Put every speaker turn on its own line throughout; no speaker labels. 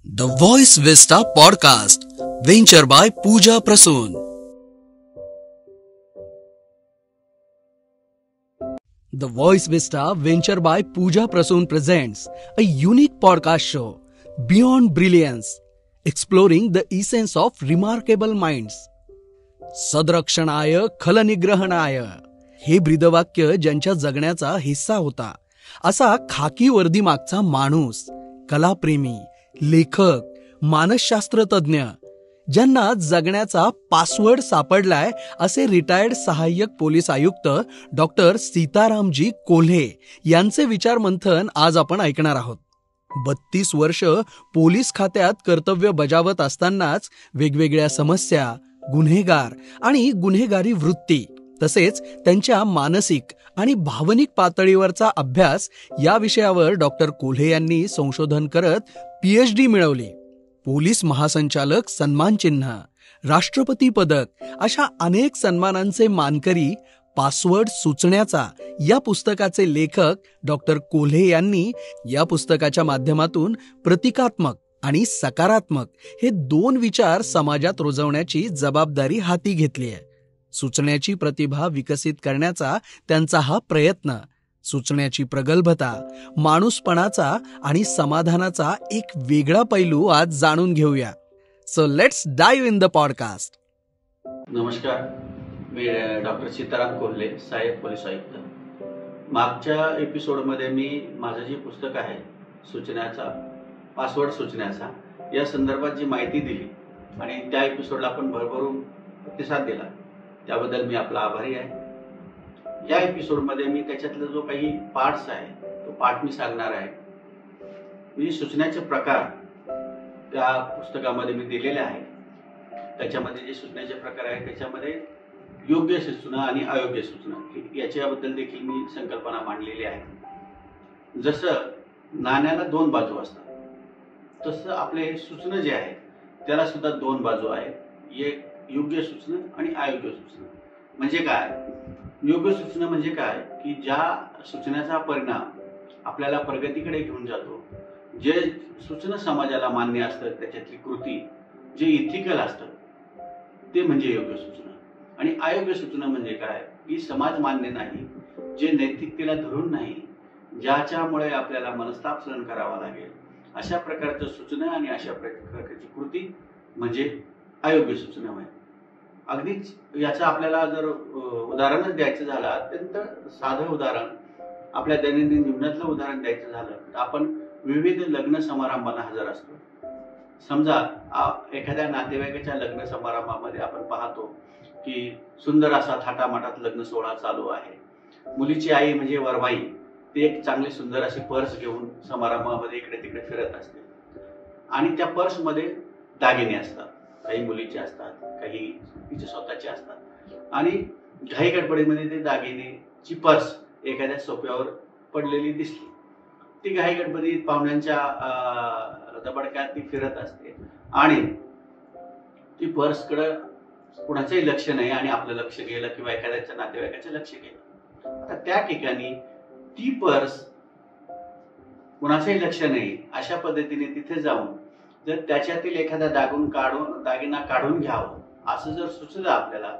The Voice Vista Podcast, venture by Pooja Prasoon. The Voice Vista venture by Pooja Prasoon presents a unique podcast show, Beyond Brilliance, exploring the essence of remarkable minds. सदरक्षणाय खलनिग्रहणाय हे ब्रीदवाक्य ज्यांच्या जगण्याचा हिस्सा होता, असा खाकी वर्दी मागचा माणूस, कलाप्रेमी, लेखक, मानसशास्त्र तज्ञ, ज्यांना जगण्याचा पासवर्ड सापडलाय असे रिटायर्ड सहाय्यक पोलीस आयुक्त डॉक्टर सीतारामजी कोल्हे यांचे विचार मंथन आज आपण ऐकणार आहोत. 32 वर्ष पोलीस खात्यात कर्तव्य बजावत असतानाच वेगवेगळ्या समस्या, गुन्हेगार आणि गुन्हेगारी वृत्ती तसेच त्यांच्या मानसिक आणि भावनिक पातळीवरचा अभ्यास या विषयावर डॉक्टर कोल्हे यांनी संशोधन करत PhD मिळवली. पोलीस महासंचालक सन्मान चिन्ह, राष्ट्रपती पदक अशा अनेक सन्मानांचे मानकरी पासवर्ड सुचण्याचा या पुस्तकाचे लेखक डॉक्टर कोल्हे यांनी या पुस्तकाच्या माध्यमातून प्रतिकात्मक आणि सकारात्मक हे 2 विचार समाजात रुजवण्याची जबाबदारी हाती घेतली आहे. सुचण्याची प्रतिभा विकसित करण्याचा त्यांचा हा प्रयत्न, सुचण्याची प्रगल्भता, माणूसपणाचा आणि समाधानाचा एक वेगळा पैलू आज जाणून घेऊया. So let's dive in the podcast.
नमस्कार, मी डॉक्टर सीताराम कोल्हे, सहाय्यक पोलीस आयुक्त. मागच्या एपिसोडमध्ये मी माझं जे पुस्तक आहे सुचण्याचा, पासवर्ड सुचण्याचा, या संदर्भात जी माहिती दिली आणि त्या एपिसोडला आपण भरभरून प्रतिसाद दिला, त्याबद्दल मी आपला आभारी आहे. या एपिसोडमध्ये मी त्याच्यातला जो काही पार्ट्स आहे तो पार्ट मी सांगणार आहे. म्हणजे सुचण्याचे प्रकार त्या पुस्तकामध्ये मी दिलेले आहे. त्याच्यामध्ये जे सुचण्याचे प्रकार आहे त्याच्यामध्ये योग्य सुचणं आणि अयोग्य सुचणं याच्याबद्दल देखील मी संकल्पना मांडलेली आहे. जसं नाण्याला 2 बाजू असतात, तसं आपले सुचणं जे आहे त्याला सुद्धा 2 बाजू आहेत. एक योग्य सुचणं आणि अयोग्य सुचणं. म्हणजे काय? योग्य सुचणं म्हणजे काय की ज्या सुचण्याचा परिणाम आपल्याला प्रगतीकडे घेऊन जातो, जे सुचणं समाजाला मान्य असतं, त्याच्यातली कृती जे इथिकल असतं ते म्हणजे योग्य सुचणं. आणि अयोग्य सुचणं म्हणजे काय की समाज मान्य नाही, जे नैतिकतेला धरून नाही, ज्याच्यामुळे आपल्याला मनस्ताप सहन करावा लागेल, अशा प्रकारचं सुचणं आणि अशा प्रकारची कृती म्हणजे अयोग्य सुचणं आहे. अगदीच याचं आपल्याला जर उदाहरणच द्यायचं झालं, अत्यंत साधं उदाहरण, आपल्या दैनंदिन जीवनातलं उदाहरण द्यायचं झालं तर आपण विविध लग्न समारंभांना हजर असतो. समजा एखाद्या नातेवाईकाच्या लग्न समारंभामध्ये आपण पाहतो की सुंदर असा थाटामाटात लग्न सोहळा चालू आहे. मुलीची आई म्हणजे वरमाई ती एक चांगली सुंदर अशी पर्स घेऊन समारंभामध्ये इकडे तिकडे फिरत असते आणि त्या पर्समध्ये दागिने असतात. काही मुलीचे असतात, काही तिचे स्वतःचे असतात आणि घाई गडबडीमध्ये ते दागिनेची पर्स एखाद्या सोफ्यावर पडलेली दिसली. ती घाई गडबडीत पाहुण्यांच्या दबडक्यात ती फिरत असते आणि ती पर्सकडे कुणाचंही लक्ष नाही आणि आपलं लक्ष गेलं किंवा एखाद्याच्या नातेवाईकाचं लक्ष गेलं. आता त्या ठिकाणी ती पर्स कुणाचंही लक्ष नाही अशा पद्धतीने तिथे जाऊन जर त्याच्यातील एखादा दागिना काढून घ्यावं असं जर सुचलं आपल्याला,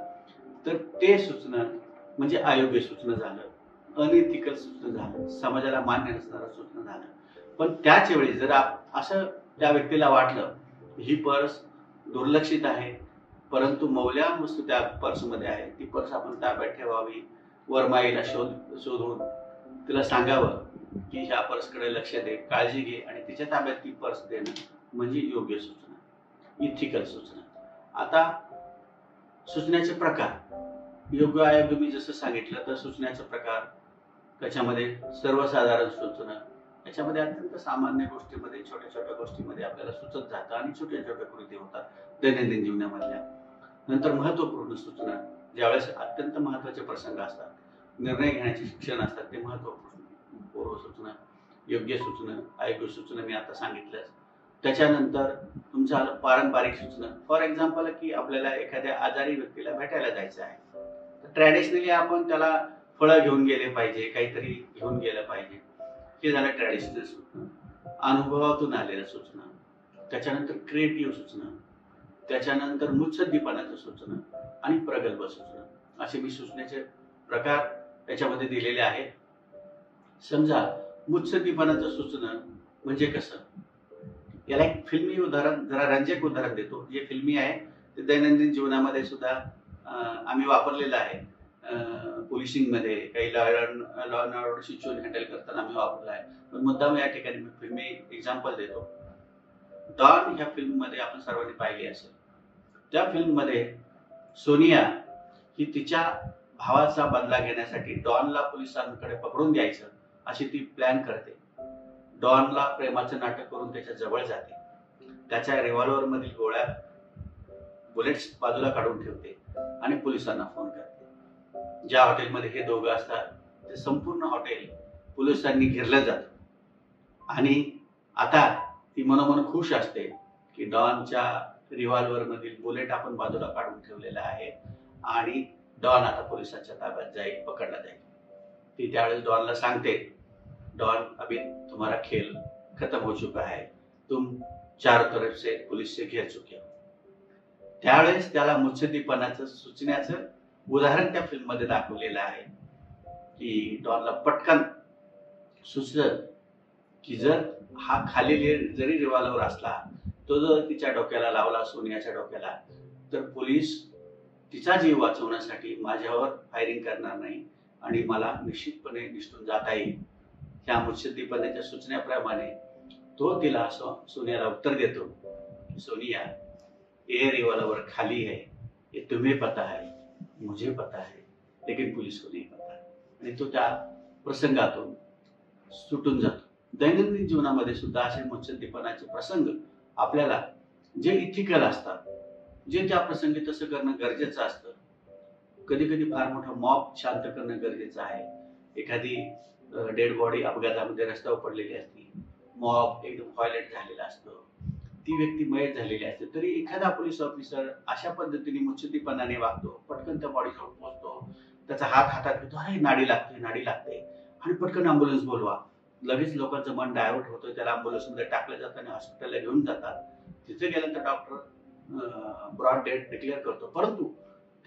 तर ते सुचणं म्हणजे अयोग्य सुचणं झालं, अनैतिकल सुचणं झालं, समाजाला मान्य नसणारं सुचणं झालं. पण त्याच वेळी जर असं त्या व्यक्तीला वाटलं ही पर्स दुर्लक्षित आहे, परंतु मौल्यवान वस्तू त्या पर्समध्ये आहे, ती पर्स आपण ताब्यात ठेवावी, वरमाईला शोधून तिला सांगावं की ह्या पर्सकडे लक्ष दे, काळजी घे आणि तिच्या ताब्यात ती पर्स देणं म्हणजे योग्य सूचना, इथिकल सूचना. आता सुचण्याचे प्रकार, योग्य अयोग्य मी जसं सांगितलं तर सुचण्याचे प्रकार त्याच्यामध्ये सर्वसाधारण सुचणं, याच्यामध्ये अत्यंत सामान्य गोष्टीमध्ये, छोट्या छोट्या गोष्टीमध्ये आपल्याला सुचत जातं आणि छोट्या छोट्या कृती होतात दैनंदिन जीवनामधल्या. नंतर महत्वपूर्ण सूचना, ज्यावेळेस अत्यंत महत्वाचे प्रसंग असतात, निर्णय घेण्याचे शिक्षण असतात, ते महत्वपूर्ण सूचना, योग्य सूचना, अयोग्य सूचना मी आता सांगितलंच. त्याच्यानंतर तुमचं आलं पारंपरिक सूचना. फॉर एक्झाम्पल की आपल्याला एखाद्या आजारी व्यक्तीला भेटायला जायचं आहे, तर ट्रॅडिशनली आपण त्याला फळं घेऊन गेले पाहिजे, काहीतरी घेऊन गेलं पाहिजे, हे झालं ट्रॅडिशनल सूचना. अनुभवातून आलेल्या सूचना. त्याच्यानंतर क्रिएटिव्ह सूचना, त्याच्यानंतर मुत्सद्दीपणाचं सूचना आणि प्रगल्भ सूचना असे मी सूचनेचे प्रकार त्याच्यामध्ये दिलेले आहेत. समजा मुत्सद्दीपणाचं सूचना म्हणजे कसं, याला एक फिल्मी उदाहरण, जरा रंजक उदाहरण देतो. जे फिल्मी आहे ते दैनंदिन जीवनामध्ये सुद्धा आम्ही वापरलेलं आहे. पोलिसिंगमध्ये काही law and order situation handle करताना आम्ही वापरला आहे. पण मुद्दाम या ठिकाणी मी फिल्मी एक्झाम्पल देतो. डॉन ह्या फिल्ममध्ये आपण सर्वांनी पाहिली असेल. त्या फिल्ममध्ये सोनिया ही तिच्या भावाचा बदला घेण्यासाठी डॉनला पोलिसांकडे पकडून द्यायचं अशी ती प्लॅन करते. डॉनला प्रेमाचं नाटक करून त्याच्या जवळ जाते. त्याच्या रिव्हॉल्वर मधील गोळ्या बुलेट्स बाजूला काढून ठेवते आणि पोलिसांना फोन करते. ज्या हॉटेलमध्ये हे दोघं असतात ते संपूर्ण हॉटेल पोलिसांनी घेरलं जातं आणि आता ती मनोमन खुश असते की डॉनच्या रिव्हॉल्वर मधील बुलेट आपण बाजूला काढून ठेवलेला आहे आणि डॉन आता पोलिसांच्या ताब्यात जाईल, पकडला जाईल. ती त्यावेळेस डॉनला सांगते, डॉन अभी तुम्हारा खेल खत्म हो चुका है, तुम चारों तरफ से पुलिस से घेर चुके हो. त्यावेळेस त्याला मुत्सद्दीपणाचं सुचण्याचं उदाहरण त्या फिल्म मध्ये दाखवलेलं आहे की डॉनला पटकन सुचलं की जर हा खाली जरी रिव्हॉल्वर असला, तो जर तिच्या डोक्याला लावला, सोनियाच्या डोक्याला, तर पोलीस तिचा जीव वाचवण्यासाठी माझ्यावर फायरिंग करणार नाही आणि मला निश्चितपणे निसटून जाता येईल. ह्या मुत्सद्दीपणाच्या सूचनेप्रमाणे तो तिला सोनियाला उत्तर देतो की सोनिया, ये रिवॉल्वर खाली है, ये तुम्हें पता है, मुझे पता है, लेकिन पुलिस को नहीं पता. आणि तो त्या प्रसंगातून सुटून जातो. दैनंदिन जीवनामध्ये सुद्धा असे मुत्सद्दीपणाचे प्रसंग आपल्याला जे इथिकल असतात, जे त्या प्रसंगी तसं करणं गरजेचं असतं. कधी कधी फार मोठा मॉब शांत करणं गरजेचं आहे. एखादी डेड बॉडी अपघातामध्ये रस्त्यावर पडलेली असते, मॉब एकदम व्हायलेंट झालेला असतो, ती व्यक्ती मयत झालेली असते, तरी एखादा पोलीस ऑफिसर अशा पद्धतीने मुत्सद्दीपणाने वागतो. पटकन त्या बॉडीजवळ पोहोचतो, त्याचा हात हातात घेतो, अरे नाडी लागते, नाडी लागते, आणि पटकन अँब्युलन्स बोलवा. लगेच लोकांचं मन डायव्हर्ट होतं, त्याला अँब्युलन्स मध्ये टाकलं जातं आणि हॉस्पिटलला घेऊन जातात. तिथे गेल्यानंतर डॉक्टर ब्रॉड डेथ डिक्लेअर करतो, परंतु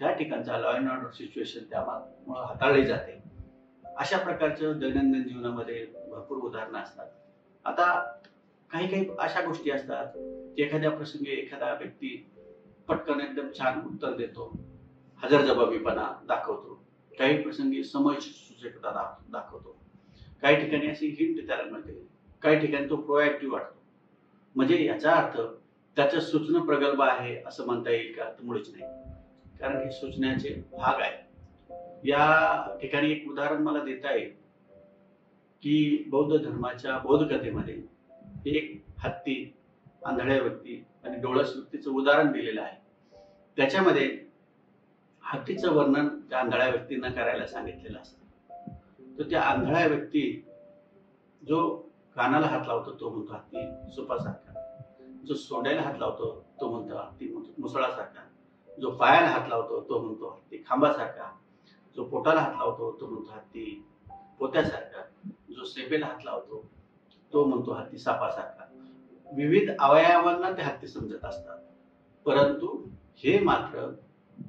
त्या ठिकाणचा लॉ अँड ऑर्डर सिच्युएशन त्यामुळे हाताळली जाते. अशा प्रकारचं दैनंदिन जीवनामध्ये भरपूर उदाहरणं असतात. आता काही काही अशा गोष्टी असतात की एखाद्या प्रसंगी एखादा व्यक्ती पटकन एकदम छान उत्तर देतो, हजरजबाबीपणा दाखवतो, काही प्रसंगी समयसूचकता दाखवतो, काही ठिकाणी अशी हिंट त्याला मिळते, काही ठिकाणी तो प्रोएक्टिव्ह वाटतो. म्हणजे याचा अर्थ त्याचं सूचना प्रगल्भ आहे असं म्हणता येईल का? तर मुळीच नाही, कारण हे सूचनाचे भाग आहे. या ठिकाणी एक उदाहरण मला देता येईल की बौद्ध धर्माच्या बोधकथेमध्ये एक हत्ती, आंधळ्या व्यक्ती आणि डोळस व्यक्तीचं उदाहरण दिलेलं आहे. त्याच्यामध्ये हत्तीचं वर्णन त्या आंधळ्या व्यक्तींना करायला सांगितलेलं असतं. तर त्या आंधळ्या व्यक्ती जो कानाला हात लावतो तो म्हणतो हत्ती सुपासारखा, जो सोंड्याला हात लावतो तो म्हणतो हत्ती मुसळासारखा, जो पायाला हात लावतो तो म्हणतो हत्ती खांबासारखा, जो पोटाला हात लावतो तो म्हणतो हत्ती पोत्यासारखा, जो सेपेला हात लावतो तो म्हणतो हत्ती सापासारखा. विविध अवयवांना ते हत्ती समजत असतात, परंतु हे मात्र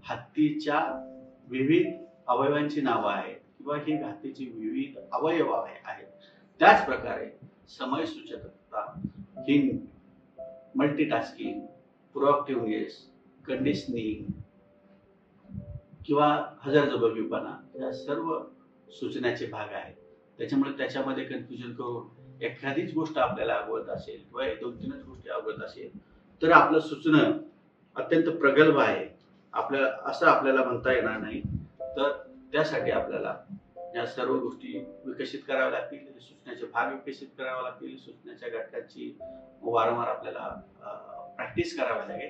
हत्तीच्या विविध अवयवांची नावं आहेत किंवा ही हत्तीची विविध अवयव आहेत. त्याच प्रकारे समयसूचकता, हिंट, मल्टीटास्किंग, प्रोएक्टिव्हनेस, कंडिशनिंग किंवा हजरजबाबीपणा या सर्व सूचनाचे भाग आहेत. त्याच्यामुळे त्याच्यामध्ये कन्फ्युजन करून एखादीच गोष्ट आपल्याला अवगत असेल किंवा 2-3 गोष्टी अवगत असेल तर आपलं सूचना अत्यंत प्रगल्भ आहे असं आपल्याला म्हणता येणार नाही. तर त्यासाठी आपल्याला या सर्व गोष्टी विकसित कराव्या लागतील, सूचनाचे भाग विकसित करावे लागतील, सूचनाच्या घटकांची वारंवार आपल्याला प्रॅक्टिस करावी लागेल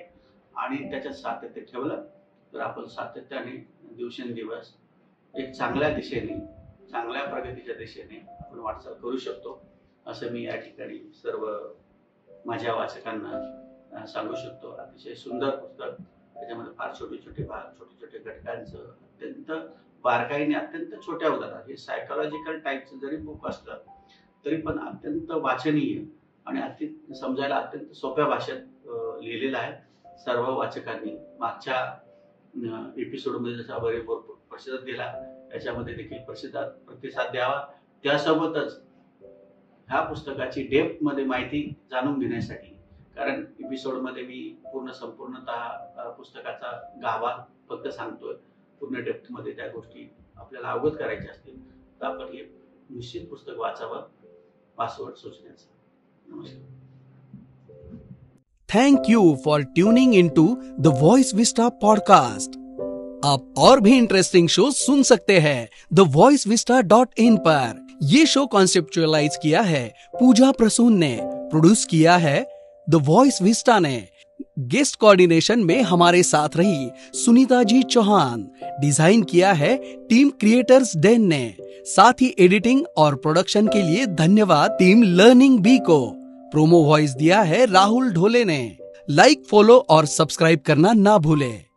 आणि त्याच्यात सातत्य ठेवलं तर आपण सातत्याने दिवसेंदिवस एक चांगल्या दिशेने, चांगल्या प्रगतीच्या दिशेने आपण वाटचाल करू शकतो असं मी या ठिकाणी सर्व माझ्या वाचकांना सांगू शकतो. अतिशय सुंदर पुस्तक, त्याच्यामध्ये फार छोटे छोटे भाग, छोटे छोटे घटकांचं अत्यंत बारकाईने, अत्यंत छोट्या उदाहरणात, हे सायकोलॉजिकल टाईपचं जरी बुक असलं तरी पण अत्यंत वाचनीय आणि समजायला अत्यंत सोप्या भाषेत लिहिलेलं आहे. सर्व वाचकांनी मागच्या एपिसोडमध्ये जसा भरपूर प्रतिसाद दिला, याच्यामध्ये देखील प्रतिसाद द्यावा. त्यासोबतच ह्या पुस्तकाची डेप्थ मध्ये माहिती जाणून घेण्यासाठी, कारण एपिसोडमध्ये मी संपूर्णतः पुस्तकाचा गाभा फक्त सांगतोय, पूर्ण डेप्थ मध्ये त्या गोष्टी आपल्याला अवगत करायच्या असतील तर आपण हे निश्चित पुस्तक वाचावं. पासवर्ड सूचनेचा. नमस्कार.
Thank you for tuning into the voice vista podcast. आप और भी इंटरेस्टिंग शो सुन सकते हैं thevoicevista.in पर. ये शो कॉन्सेप्चुअलाइज किया है पूजा प्रसून ने, प्रोड्यूस किया है द वॉइस विस्टा ने. गेस्ट कोऑर्डिनेशन में हमारे साथ रही सुनीता जी चौहान. डिजाइन किया है टीम क्रिएटर्स डेन ने. साथ ही एडिटिंग और प्रोडक्शन के लिए धन्यवाद टीम लर्निंग बी को. प्रोमो वॉइस दिया है राहुल ढोले ने. लाइक, फॉलो और सब्सक्राइब करना ना भूले.